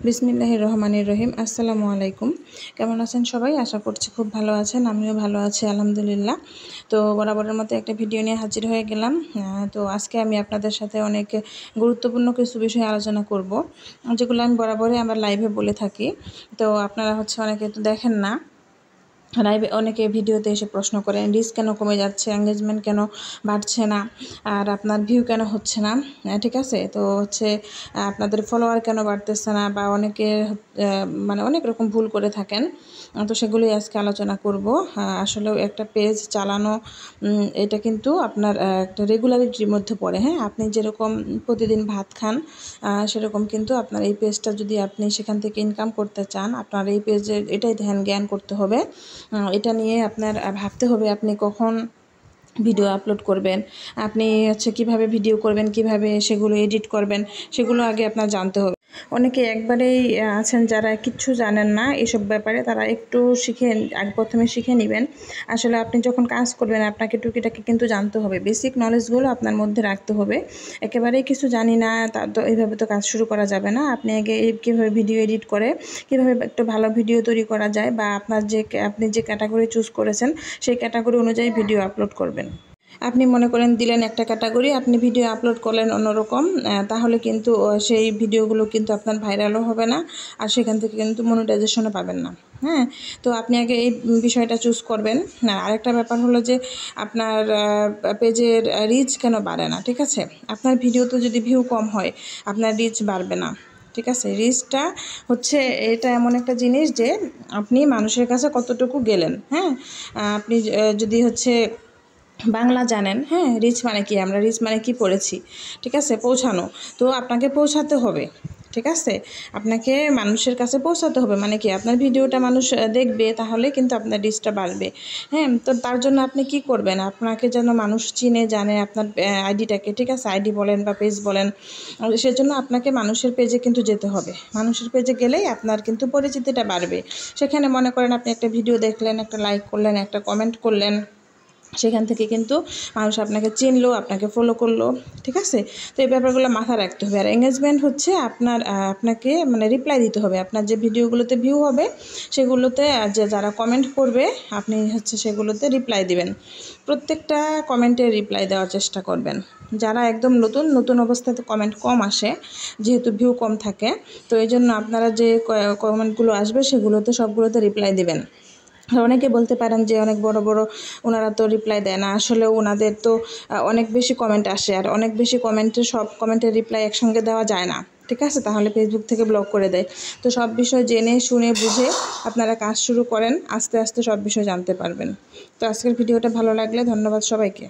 বিসমিল্লাহির রহমানির রহিম। আসসালামু আলাইকুম। কেমন আছেন সবাই? আশা করছি খুব ভালো আছেন। আমিও ভালো আছি আলহামদুলিল্লাহ। তো বরাবরের মতো একটা ভিডিও নিয়ে হাজির হয়ে গেলাম। তো আজকে আমি আপনাদের সাথে অনেক গুরুত্বপূর্ণ কিছু বিষয় আলোচনা করব, যেগুলো আমি বরাবরই আমার লাইভে বলে থাকি। তো আপনারা অনেকে তো দেখেন না লাইভে, অনেকে ভিডিওতে এসে প্রশ্ন করেন রিচ কেন কমে যাচ্ছে, এঙ্গেজমেন্ট কেন বাড়ছে না, আর আপনার ভিউ কেন হচ্ছে না। ঠিক আছে, তো আপনাদের ফলোয়ার কেন বাড়তেছে না, বা অনেকে অনেক রকম ভুল করে থাকেন। তো সেগুলোই আজকে আলোচনা করব। আসলেও একটা পেজ চালানো এটা কিন্তু আপনার একটা রেগুলারিটির মধ্যে পড়ে। হ্যাঁ, আপনি যেরকম প্রতিদিন ভাত খান সেরকম কিন্তু আপনার এই পেজটা যদি আপনি সেখান থেকে ইনকাম করতে চান, আপনার এই পেজের এটাই ধ্যান জ্ঞান করতে হবে। এটা নিয়ে আপনার ভাবতে হবে আপনি কখন ভিডিও আপলোড করবেন, আপনি কিভাবে ভিডিও করবেন, কিভাবে সেগুলো এডিট করবেন, সেগুলো আগে আপনার জানতে হবে। অনেকে একবারেই আছেন যারা কিচ্ছু জানেন না এসব ব্যাপারে, তারা একটু প্রথমে শিখে নেবেন। আসলে আপনি যখন কাজ করবেন আপনাকে টুকিটাকি কিন্তু জানতে হবে, বেসিক নলেজগুলো আপনার মধ্যে রাখতে হবে। একেবারেই কিছু জানি না তা তো এইভাবে তো কাজ শুরু করা যাবে না। আপনি আগে কীভাবে ভিডিও এডিট করে কীভাবে একটা ভালো ভিডিও তৈরি করা যায়, বা আপনি যে ক্যাটাগরি চুজ করেছেন সেই ক্যাটাগরি অনুযায়ী ভিডিও আপলোড করবেন। আপনি মনে করেন দিলেন একটা ক্যাটাগরি, আপনি ভিডিও আপলোড করলেন অন্যরকম, তাহলে কিন্তু সেই ভিডিওগুলো কিন্তু আপনার ভাইরালও হবে না, আর সেখান থেকে কিন্তু মনিটাইজেশনও পাবেন না। হ্যাঁ, তো আপনি আগে এই বিষয়টা চুজ করবেন। আরেকটা ব্যাপার হলো যে আপনার পেজের রিচ কেন বাড়ে না। ঠিক আছে, আপনার ভিডিওতে যদি ভিউ কম হয় আপনার রিচ বাড়বে না। ঠিক আছে, রিচটা এটা এমন একটা জিনিস যে আপনি মানুষের কাছে কতটুকু গেলেন। হ্যাঁ, আপনি যদি বাংলা জানেন, হ্যাঁ, রিচ মানে কি, আমরা রিচ মানে কি পড়েছি। ঠিক আছে, পৌঁছানো। তো আপনাকে পৌঁছাতে হবে। ঠিক আছে, আপনাকে মানুষের কাছে পৌঁছাতে হবে, মানে কি আপনার ভিডিওটা মানুষ দেখবে, তাহলে কিন্তু আপনার রিচটা বাড়বে। হ্যাঁ, তো তার জন্য আপনি কি করবেন, আপনাকে যেন মানুষ চিনে জানে আপনার আইডিটাকে। ঠিক আছে, আইডি বলেন বা পেজ বলেন, সেজন্য আপনাকে মানুষের পেজে কিন্তু যেতে হবে। মানুষের পেজে গেলেই আপনার কিন্তু পরিচিতিটা বাড়বে। সেখানে মনে করেন আপনি একটা ভিডিও দেখলেন, একটা লাইক করলেন, একটা কমেন্ট করলেন, সেখান থেকে কিন্তু মানুষ আপনাকে চিনলো, আপনাকে ফলো করলো। ঠিক আছে, তো এই ব্যাপারগুলো মাথায় রাখতে হবে। আর এঙ্গেজমেন্ট আপনাকে রিপ্লাই দিতে হবে। আপনার যে ভিডিওগুলোতে ভিউ হবে সেগুলোতে যারা কমেন্ট করবে আপনি সেগুলোতে রিপ্লাই দিবেন। প্রত্যেকটা কমেন্টে রিপ্লাই দেওয়ার চেষ্টা করবেন। যারা একদম নতুন অবস্থাতে কমেন্ট কম আসে, যেহেতু ভিউ কম থাকে, তো এই জন্য আপনারা যে কমেন্টগুলো আসবে সেগুলোতে সবগুলোতে রিপ্লাই দিবেন। অনেকে বলতে পারেন যে অনেক বড় ওনারা তো রিপ্লাই দেয় না। আসলে ওনাদের তো অনেক বেশি কমেন্ট আসে, আর অনেক বেশি সব কমেন্টের রিপ্লাই একসঙ্গে দেওয়া যায় না। ঠিক আছে, তাহলে ফেসবুক থেকে ব্লক করে দেয়। তো সব বিষয় জেনে শুনে বুঝে আপনারা কাজ শুরু করেন, আস্তে আস্তে সব বিষয় জানতে পারবেন। তো আজকের ভিডিওটা ভালো লাগলে ধন্যবাদ সবাইকে।